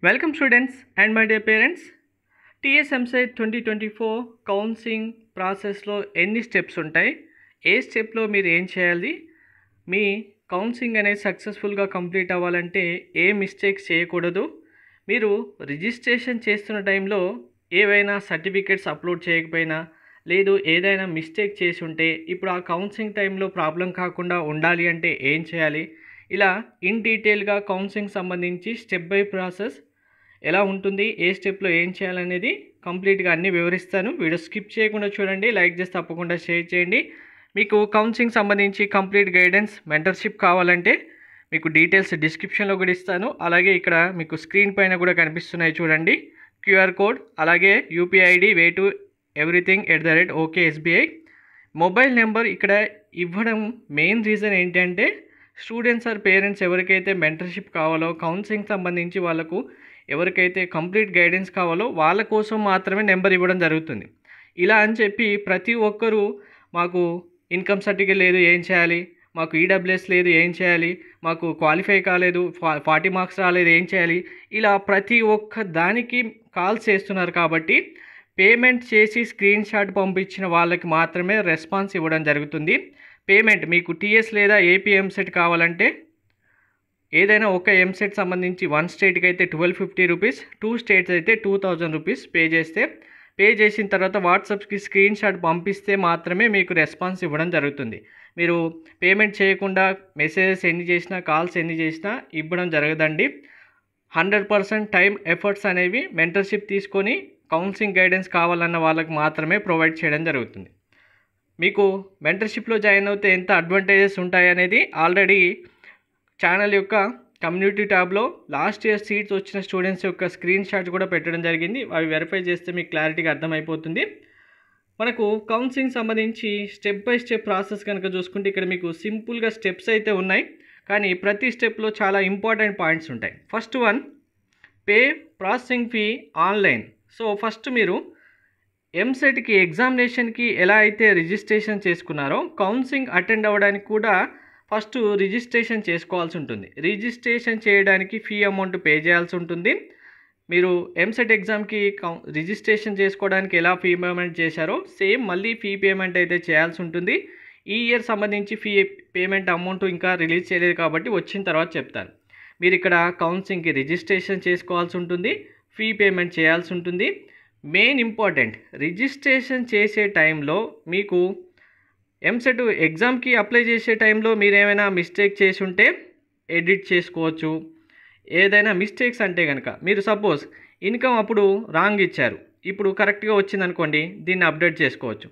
Welcome students and my dear parents. TSMSET 2024 counselling ప్రాసెస్లో ఎన్ని steps ఉంటాయి, ఏ స్టెప్లో మీరు ఏం చేయాలి, మీ కౌన్సిలింగ్ అనేది సక్సెస్ఫుల్గా కంప్లీట్ అవ్వాలంటే ఏ మిస్టేక్స్ చేయకూడదు, మీరు రిజిస్ట్రేషన్ చేస్తున్న టైంలో ఏవైనా సర్టిఫికేట్స్ అప్లోడ్ చేయకపోయినా లేదు ఏదైనా మిస్టేక్ చేసి ఉంటే ఇప్పుడు ఆ కౌన్సిలింగ్ టైంలో ప్రాబ్లం కాకుండా ఉండాలి అంటే ఏం చేయాలి, ఇలా ఇన్ డీటెయిల్గా కౌన్సిలింగ్ సంబంధించి స్టెప్ బై ప్రాసెస్ ఎలా ఉంటుంది, ఏ స్టెప్లో ఏం చేయాలనేది కంప్లీట్గా అన్నీ వివరిస్తాను. వీడియో స్కిప్ చేయకుండా చూడండి, లైక్ చేసి తప్పకుండా షేర్ చేయండి. మీకు కౌన్సిలింగ్ సంబంధించి కంప్లీట్ గైడెన్స్ మెంటర్షిప్ కావాలంటే మీకు డీటెయిల్స్ డిస్క్రిప్షన్లో కూడా ఇస్తాను. అలాగే ఇక్కడ మీకు స్క్రీన్ పైన కూడా కనిపిస్తున్నాయి చూడండి, క్యూఆర్ కోడ్, అలాగే UPI ID, way to everything @OKSBI mobile number ఇక్కడ ఇవ్వడం మెయిన్ రీజన్ ఏంటంటే స్టూడెంట్స్ ఆర్ పేరెంట్స్ ఎవరికైతే మెంటర్షిప్ కావాలో కౌన్సిలింగ్ సంబంధించి వాళ్ళకు ఎవరికైతే కంప్లీట్ గైడెన్స్ కావాలో వాళ్ళ కోసం మాత్రమే నెంబర్ ఇవ్వడం జరుగుతుంది. ఇలా అని చెప్పి ప్రతి ఒక్కరూ మాకు ఇన్కమ్ సర్టిఫికేట్ లేదు ఏం చేయాలి, మాకు ఈడబ్ల్యూఎస్ లేదు ఏం చేయాలి, మాకు క్వాలిఫై కాలేదు 40 మార్క్స్ రాలేదు ఏం చేయాలి, ఇలా ప్రతి ఒక్క దానికి కాల్స్ చేస్తున్నారు. కాబట్టి పేమెంట్ చేసి స్క్రీన్ షాట్ పంపించిన వాళ్ళకి మాత్రమే రెస్పాన్స్ ఇవ్వడం జరుగుతుంది. పేమెంట్ మీకు టీఎస్ లేదా ఏపీ ఎంసెట్ కావాలంటే ఏదైనా ఒక ఎంసెట్ సంబంధించి 1 స్టేట్కి అయితే 1250 రూపీస్, 2 స్టేట్స్ అయితే 2000 రూపీస్ పే చేసిన తర్వాత వాట్సాప్కి స్క్రీన్ షాట్ పంపిస్తే మాత్రమే మీకు రెస్పాన్స్ ఇవ్వడం జరుగుతుంది. మీరు పేమెంట్ చేయకుండా మెసేజెస్ ఎన్ని చేసినా కాల్స్ ఎన్ని చేసినా ఇవ్వడం జరగదండి. 100% టైం ఎఫర్ట్స్ అనేవి మెంటర్షిప్ తీసుకొని కౌన్సిలింగ్ గైడెన్స్ కావాలన్న వాళ్ళకి మాత్రమే ప్రొవైడ్ చేయడం జరుగుతుంది. మీకు మెంటర్షిప్లో జాయిన్ అవుతే ఎంత అడ్వాంటేజెస్ ఉంటాయి అనేది ఆల్రెడీ ఛానల్ యొక్క కమ్యూనిటీ ట్యాబ్లో లాస్ట్ ఇయర్ సీట్స్ వచ్చిన స్టూడెంట్స్ యొక్క స్క్రీన్ షాట్ కూడా పెట్టడం జరిగింది. అవి వెరిఫై చేస్తే మీకు క్లారిటీగా అర్థమైపోతుంది. మనకు కౌన్సిలింగ్ సంబంధించి స్టెప్ బై స్టెప్ ప్రాసెస్ కనుక చూసుకుంటే ఇక్కడ మీకు సింపుల్గా స్టెప్స్ అయితే ఉన్నాయి, కానీ ప్రతి స్టెప్లో చాలా ఇంపార్టెంట్ పాయింట్స్ ఉంటాయి. First one, pay processing fee online. So first మీరు ఎంసెట్కి ఎగ్జామినేషన్కి ఎలా అయితే రిజిస్ట్రేషన్ చేసుకున్నారో కౌన్సిలింగ్ అటెండ్ అవ్వడానికి కూడా ఫస్ట్ రిజిస్ట్రేషన్ చేసుకోవాల్సి ఉంటుంది. రిజిస్ట్రేషన్ చేయడానికి ఫీ అమౌంట్ పే చేయాల్సి ఉంటుంది. మీరు ఎంసెట్ ఎగ్జామ్కి రిజిస్ట్రేషన్ చేసుకోవడానికి ఎలా ఫీ పేమెంట్ చేశారో సేమ్ మళ్ళీ ఫీ పేమెంట్ అయితే చేయాల్సి ఉంటుంది. ఈ ఇయర్ సంబంధించి ఫీ పేమెంట్ అమౌంట్ ఇంకా రిలీజ్ చేయలేదు కాబట్టి వచ్చిన తర్వాత చెప్తాను. మీరు ఇక్కడ కౌన్సిలింగ్కి రిజిస్ట్రేషన్ చేసుకోవాల్సి ఉంటుంది, ఫీ పేమెంట్ చేయాల్సి ఉంటుంది. మెయిన్ ఇంపార్టెంట్, రిజిస్ట్రేషన్ చేసే టైంలో మీకు ఎంసెట్ ఎగ్జామ్కి అప్లై చేసే టైంలో మీరు ఏమైనా మిస్టేక్ చేసి ఉంటే ఎడిట్ చేసుకోవచ్చు. ఏదైనా మిస్టేక్స్ అంటే కనుక మీరు సపోజ్ ఇన్కమ్ అప్పుడు రాంగ్ ఇచ్చారు, ఇప్పుడు కరెక్ట్గా వచ్చిందనుకోండి, దీన్ని అప్డేట్ చేసుకోవచ్చు.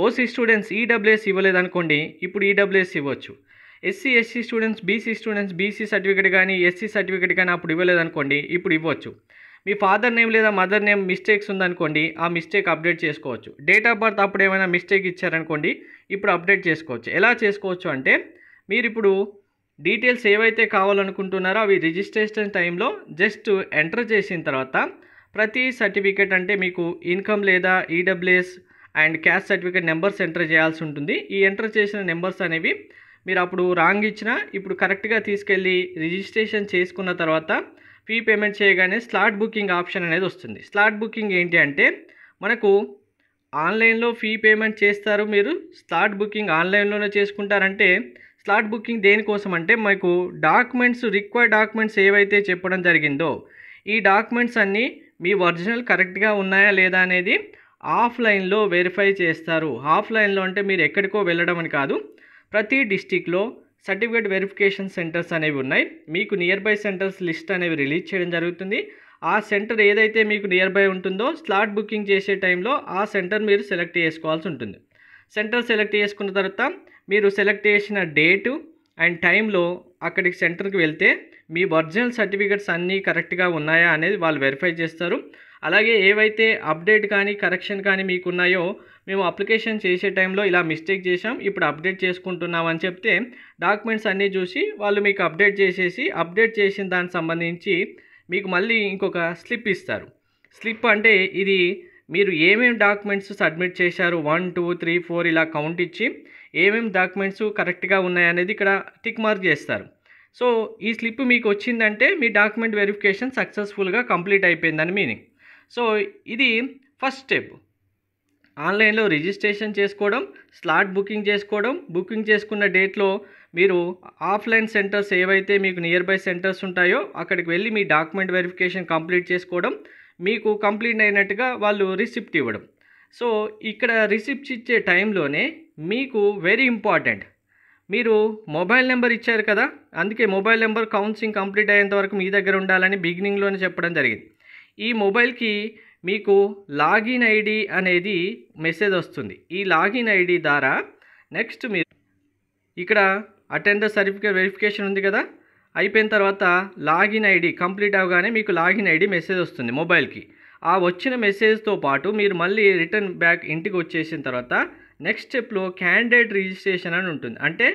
ఓసీ స్టూడెంట్స్ ఈడబ్ల్యూఎస్ ఇవ్వలేదనుకోండి, ఇప్పుడు ఈడబ్ల్యూఎస్ ఇవ్వచ్చు. ఎస్సీ స్టూడెంట్స్ బీసీ సర్టిఫికేట్ కానీ ఎస్సీ సర్టిఫికేట్ కానీ అప్పుడు ఇవ్వలేదనుకోండి, ఇప్పుడు ఇవ్వచ్చు. మీ ఫాదర్ నేమ్ లేదా మదర్ నేమ్ మిస్టేక్స్ ఉందనుకోండి, ఆ మిస్టేక్ అప్డేట్ చేసుకోవచ్చు. డేట్ ఆఫ్ బర్త్ అప్పుడు ఏమైనా మిస్టేక్ ఇచ్చారనుకోండి, ఇప్పుడు అప్డేట్ చేసుకోవచ్చు. ఎలా చేసుకోవచ్చు అంటే మీరు ఇప్పుడు డీటెయిల్స్ ఏవైతే కావాలనుకుంటున్నారో అవి రిజిస్ట్రేషన్ టైంలో జస్ట్ ఎంటర్ చేసిన తర్వాత ప్రతి సర్టిఫికేట్ అంటే మీకు ఇన్కమ్ లేదా EWS and caste certificate numbers enter చేయాల్సి ఉంటుంది. ఈ ఎంటర్ చేసిన నెంబర్స్ అనేవి మీరు అప్పుడు రాంగ్ ఇచ్చినా ఇప్పుడు కరెక్ట్గా తీసుకెళ్ళి రిజిస్ట్రేషన్ చేసుకున్న తర్వాత ఫీ పేమెంట్ చేయగానే స్లాట్ బుకింగ్ ఆప్షన్ అనేది వస్తుంది. స్లాట్ బుకింగ్ ఏంటి అంటే మనకు ఆన్లైన్లో ఫీ పేమెంట్ చేస్తారు, మీరు స్లాట్ బుకింగ్ ఆన్లైన్లోనే చేసుకుంటారంటే స్లాట్ బుకింగ్ దేనికోసం అంటే మీకు రిక్వైర్డ్ డాక్యుమెంట్స్ ఏవైతే చెప్పడం జరిగిందో ఈ డాక్యుమెంట్స్ అన్నీ మీ ఒరిజినల్ కరెక్ట్గా ఉన్నాయా లేదా అనేది ఆఫ్లైన్లో వెరిఫై చేస్తారు. ఆఫ్లైన్లో అంటే మీరు ఎక్కడికో వెళ్ళడం అని కాదు, ప్రతి డిస్టిక్లో సర్టిఫికేట్ వెరిఫికేషన్ సెంటర్స్ అనేవి ఉన్నాయి. మీకు నియర్ బై సెంటర్స్ లిస్ట్ అనేవి రిలీజ్ చేయడం జరుగుతుంది. ఆ సెంటర్ ఏదైతే మీకు నియర్ బై ఉంటుందో స్లాట్ బుకింగ్ చేసే టైంలో ఆ సెంటర్ మీరు సెలెక్ట్ చేసుకోవాల్సి ఉంటుంది. సెంటర్ సెలెక్ట్ చేసుకున్న తర్వాత మీరు సెలెక్ట్ చేసిన డేటు అండ్ టైంలో అక్కడికి సెంటర్కి వెళ్తే మీ ఒరిజినల్ సర్టిఫికేట్స్ అన్నీ కరెక్ట్గా ఉన్నాయా అనేది వాళ్ళు వెరిఫై చేస్తారు. అలాగే ఏవైతే అప్డేట్ కానీ కరెక్షన్ కానీ మీకు ఉన్నాయో మేము అప్లికేషన్ చేసే టైంలో ఇలా మిస్టేక్ చేసాం, ఇప్పుడు అప్డేట్ చేసుకుంటున్నాం అని చెప్తే డాక్యుమెంట్స్ అన్నీ చూసి వాళ్ళు మీకు అప్డేట్ చేసిన దానికి సంబంధించి మీకు మళ్ళీ ఇంకొక స్లిప్ ఇస్తారు. స్లిప్ అంటే ఇది మీరు ఏమేమి డాక్యుమెంట్స్ సబ్మిట్ చేశారు 1 2 3 4 ఇలా కౌంట్ ఇచ్చి ఏమేమి డాక్యుమెంట్స్ కరెక్ట్గా ఉన్నాయనేది ఇక్కడ టిక్ మార్క్ చేస్తారు. సో ఈ స్లిప్ మీకు వచ్చిందంటే మీ డాక్యుమెంట్ వెరిఫికేషన్ సక్సెస్ఫుల్గా కంప్లీట్ అయిపోయిందని మీనింగ్. సో ఇది ఫస్ట్ స్టెప్. ఆన్లైన్లో రిజిస్ట్రేషన్ చేసుకోవడం, స్లాట్ బుకింగ్ చేసుకోవడం, బుకింగ్ చేసుకున్న డేట్లో మీరు ఆఫ్లైన్ సెంటర్స్ ఏవైతే మీకు నియర్ బై సెంటర్స్ ఉంటాయో అక్కడికి వెళ్ళి మీ డాక్యుమెంట్ వెరిఫికేషన్ కంప్లీట్ చేసుకోవడం, మీకు కంప్లీట్ అయినట్టుగా వాళ్ళు రిసిప్ట్ ఇవ్వడం. సో ఇక్కడ రిసిప్ట్స్ ఇచ్చే టైంలోనే మీకు వెరీ ఇంపార్టెంట్, మీరు మొబైల్ నెంబర్ ఇచ్చారు కదా, అందుకే మొబైల్ నెంబర్ కౌన్సిలింగ్ కంప్లీట్ అయ్యేంత వరకు మీ దగ్గర ఉండాలని బిగినింగ్లోనే చెప్పడం జరిగింది. ఈ మొబైల్కి మీకు లాగిన్ ఐడి అనేది మెసేజ్ వస్తుంది. ఈ లాగిన్ ఐడి ద్వారా నెక్స్ట్ మీరు ఇక్కడ అటెండర్ సర్టిఫికేట్ వెరిఫికేషన్ ఉంది కదా, అయిపోయిన తర్వాత లాగిన్ ఐడి కంప్లీట్ అవగానే మీకు లాగిన్ ఐడి మెసేజ్ వస్తుంది మొబైల్కి. ఆ వచ్చిన మెసేజ్తో పాటు మీరు మళ్ళీ రిటర్న్ బ్యాక్ ఇంటికి వచ్చేసిన తర్వాత నెక్స్ట్ స్టెప్లో క్యాండిడేట్ రిజిస్ట్రేషన్ అని ఉంటుంది. అంటే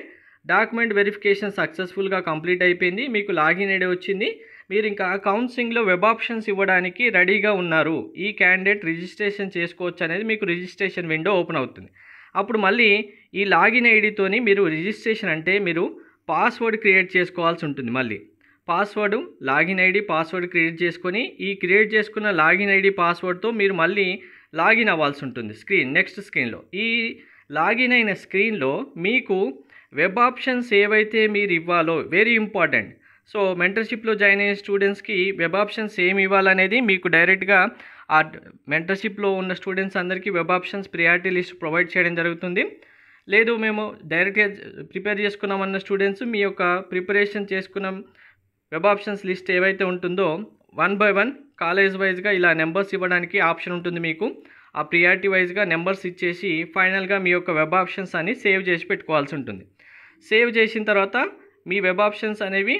డాక్యుమెంట్ వెరిఫికేషన్ సక్సెస్ఫుల్గా కంప్లీట్ అయిపోయింది, మీకు లాగిన్ ఐడి వచ్చింది, మీరు ఇంకా కౌన్సిలింగ్లో వెబ్ ఆప్షన్స్ ఇవ్వడానికి రెడీగా ఉన్నారు, ఈ క్యాండిడేట్ రిజిస్ట్రేషన్ చేసుకోవచ్చు అనేది మీకు రిజిస్ట్రేషన్ విండో ఓపెన్ అవుతుంది. అప్పుడు మళ్ళీ ఈ లాగిన్ ఐడితోని మీరు రిజిస్ట్రేషన్ అంటే మీరు పాస్వర్డ్ క్రియేట్ చేసుకోవాల్సి ఉంటుంది. మళ్ళీ password, login ID, password create చేసుకొని ఈ క్రియేట్ చేసుకున్న లాగిన్ ఐడి పాస్వర్డ్తో మీరు మళ్ళీ లాగిన్ అవ్వాల్సి ఉంటుంది నెక్స్ట్ స్క్రీన్లో. ఈ లాగిన్ అయిన స్క్రీన్లో మీకు వెబ్ ఆప్షన్స్ ఏవైతే మీరు ఇవ్వాలో వెరీ ఇంపార్టెంట్. సో మెంటర్షిప్లో జాయిన్ అయ్యే స్టూడెంట్స్కి వెబ్ ఆప్షన్స్ ఏమి ఇవ్వాలనేది మీకు డైరెక్ట్గా ఆ మెంటర్షిప్లో ఉన్న స్టూడెంట్స్ అందరికీ web options priority list provide చేయడం జరుగుతుంది. లేదు మేము డైరెక్ట్గా ప్రిపేర్ చేసుకున్నామన్న స్టూడెంట్స్ మీ యొక్క ప్రిపరేషన్ చేసుకున్న వెబ్ ఆప్షన్స్ లిస్ట్ ఏవైతే ఉంటుందో 1 by 1 కాలేజ్ వైజ్గా ఇలా నెంబర్స్ ఇవ్వడానికి ఆప్షన్ ఉంటుంది మీకు. ఆ ప్రియారిటీ వైజ్గా నెంబర్స్ ఇచ్చేసి ఫైనల్గా మీ యొక్క వెబ్ ఆప్షన్స్ అని సేవ్ చేసి పెట్టుకోవాల్సి ఉంటుంది. సేవ్ చేసిన తర్వాత మీ వెబ్ ఆప్షన్స్ అనేవి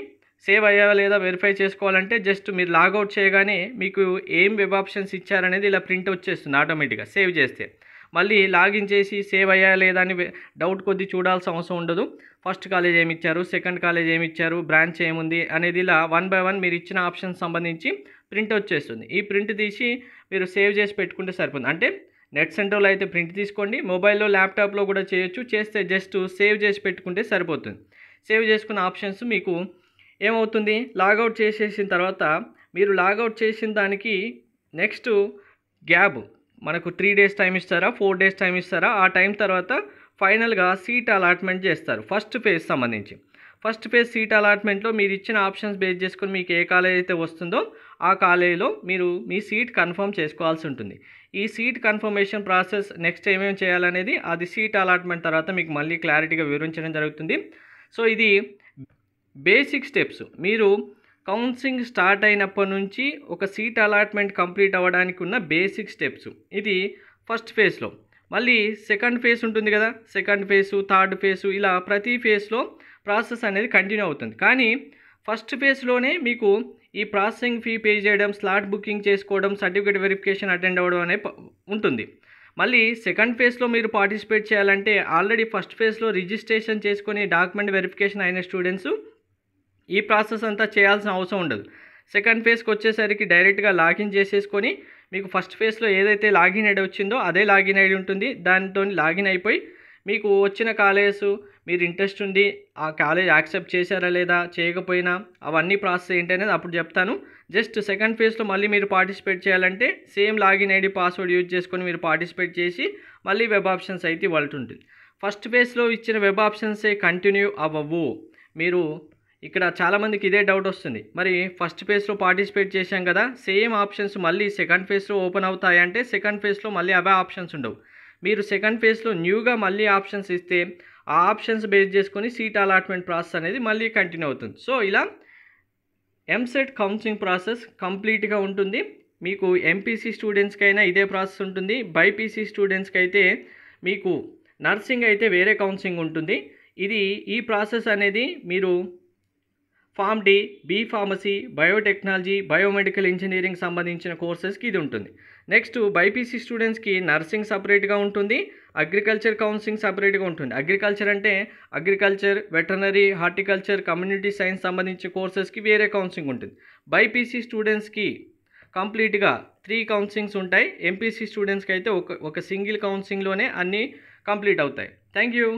సేవ్ అయ్యావా లేదా వెరిఫై చేసుకోవాలంటే జస్ట్ మీరు లాగౌట్ చేయగానే మీకు ఏం వెబ్ ఆప్షన్స్ ఇచ్చారనేది ఇలా ప్రింట్ వచ్చేస్తుంది ఆటోమేటిక్గా సేవ్ చేస్తే. మళ్ళీ లాగిన్ చేసి సేవ్ అయ్యా లేదా అని డౌట్ కొద్దీ చూడాల్సిన అవసరం ఉండదు. ఫస్ట్ కాలేజ్ ఏమి ఇచ్చారు, సెకండ్ కాలేజ్ ఏమి ఇచ్చారు, బ్రాంచ్ ఏముంది అనేది ఇలా 1 by 1 మీరు ఇచ్చిన ఆప్షన్స్ సంబంధించి ప్రింట్ వచ్చేస్తుంది. ఈ ప్రింట్ తీసి మీరు సేవ్ చేసి పెట్టుకుంటే సరిపోతుంది. అంటే నెట్ సెంటర్లో అయితే ప్రింట్ తీసుకోండి, మొబైల్లో ల్యాప్టాప్లో కూడా చేయొచ్చు. చేస్తే జస్ట్ సేవ్ చేసి పెట్టుకుంటే సరిపోతుంది. సేవ్ చేసుకున్న ఆప్షన్స్ మీకు ఏమవుతుంది, లాగౌట్ చేసేసిన తర్వాత మీరు లాగౌట్ చేసిన దానికి నెక్స్ట్ గ్యాప్ మనకు 3 days టైం ఇస్తారా, 4 days టైం ఇస్తారా, ఆ టైం తర్వాత ఫైనల్గా సీట్ అలాట్మెంట్ చేస్తారు ఫస్ట్ ఫేజ్ సంబంధించి. ఫస్ట్ ఫేజ్ సీట్ అలాట్మెంట్లో మీరు ఇచ్చిన ఆప్షన్స్ బేస్ చేసుకొని మీకు ఏ కాలేజ్ అయితే వస్తుందో ఆ కాలేజీలో మీరు మీ సీట్ కన్ఫర్మ్ చేసుకోవాల్సి ఉంటుంది. ఈ సీట్ కన్ఫర్మేషన్ ప్రాసెస్ నెక్స్ట్ ఏమేమి చేయాలనేది అది సీట్ అలాట్మెంట్ తర్వాత మీకు మళ్ళీ క్లారిటీగా వివరించడం జరుగుతుంది. సో ఇది బేసిక్ స్టెప్స్. మీరు కౌన్సిలింగ్ స్టార్ట్ అయినప్పటి నుంచి ఒక సీట్ అలాట్మెంట్ కంప్లీట్ అవ్వడానికి ఉన్న బేసిక్ స్టెప్స్. ఇది ఫస్ట్ ఫేజ్లో. మళ్ళీ సెకండ్ ఫేజ్ ఉంటుంది కదా, సెకండ్ ఫేజు, థర్డ్ ఫేజు, ఇలా ప్రతి ఫేజ్లో ప్రాసెస్ అనేది కంటిన్యూ అవుతుంది. కానీ ఫస్ట్ ఫేజ్లోనే మీకు ఈ ప్రాసెసింగ్ ఫీ పే చేయడం, స్లాట్ బుకింగ్ చేసుకోవడం, సర్టిఫికేట్ వెరిఫికేషన్ అటెండ్ అవ్వడం అనేది ఉంటుంది. మళ్ళీ సెకండ్ ఫేజ్లో మీరు పార్టిసిపేట్ చేయాలంటే ఆల్రెడీ ఫస్ట్ ఫేజ్లో రిజిస్ట్రేషన్ చేసుకొని డాక్యుమెంట్ వెరిఫికేషన్ అయిన స్టూడెంట్స్ ఈ ప్రాసెస్ అంతా చేయాల్సిన అవసరం ఉండదు. సెకండ్ ఫేజ్కి వచ్చేసరికి డైరెక్ట్గా లాగిన్ చేసేసుకొని మీకు ఫస్ట్ ఫేజ్లో ఏదైతే లాగిన్ ఐడి వచ్చిందో అదే లాగిన్ ఐడి ఉంటుంది. దానితో లాగిన్ అయిపోయి మీకు వచ్చిన కాలేజ్ మీరు ఇంట్రెస్ట్ ఉంది, ఆ కాలేజ్ యాక్సెప్ట్ చేశారా లేదా, చేయకపోయినా అవన్నీ ప్రాసెస్ ఏంటనేది అప్పుడు చెప్తాను. జస్ట్ సెకండ్ ఫేజ్లో మళ్ళీ మీరు పార్టిసిపేట్ చేయాలంటే same login ID password use చేసుకొని మీరు పార్టిసిపేట్ చేసి మళ్ళీ వెబ్ ఆప్షన్స్ అయితే ఇవ్వాల్సి ఉంటుంది. ఫస్ట్ ఫేజ్లో ఇచ్చిన వెబ్ ఆప్షన్సే కంటిన్యూ అవ్వవు. మీరు ఇక్కడ చాలామందికి ఇదే డౌట్ వస్తుంది, మరి ఫస్ట్ ఫేజ్లో పార్టిసిపేట్ చేశాం కదా, సేమ్ ఆప్షన్స్ మళ్ళీ సెకండ్ ఫేజ్లో ఓపెన్ అవుతాయంటే సెకండ్ ఫేజ్లో మళ్ళీ అవే ఆప్షన్స్ ఉండవు. మీరు సెకండ్ ఫేజ్లో న్యూగా మళ్ళీ ఆప్షన్స్ ఇస్తే ఆ ఆప్షన్స్ బేస్ చేసుకొని సీట్ అలాట్మెంట్ ప్రాసెస్ అనేది మళ్ళీ కంటిన్యూ అవుతుంది. సో ఇలా ఎంసెట్ కౌన్సిలింగ్ ప్రాసెస్ కంప్లీట్గా ఉంటుంది. మీకు ఎంపీసీ స్టూడెంట్స్కి అయినా ఇదే ప్రాసెస్ ఉంటుంది. బైపీసీ స్టూడెంట్స్కి అయితే మీకు నర్సింగ్ అయితే వేరే కౌన్సిలింగ్ ఉంటుంది. ఈ ప్రాసెస్ అనేది మీరు pharm D, B pharmacy, biotechnology, biomedical engineering సంబంధించిన కోర్సెస్కి ఇది ఉంటుంది. నెక్స్ట్ బైపీసీ స్టూడెంట్స్కి నర్సింగ్ సపరేట్గా ఉంటుంది, అగ్రికల్చర్ కౌన్సిలింగ్ సపరేట్గా ఉంటుంది. అగ్రికల్చర్ అంటే agriculture, veterinary, horticulture, community science సంబంధించిన కోర్సెస్కి వేరే కౌన్సిలింగ్ ఉంటుంది. బైపీసీ స్టూడెంట్స్కి కంప్లీట్గా 3 కౌన్సిలింగ్స్ ఉంటాయి. ఎంపీసీ స్టూడెంట్స్కి అయితే ఒక సింగిల్ కౌన్సిలింగ్లోనే అన్నీ కంప్లీట్ అవుతాయి. Thank you.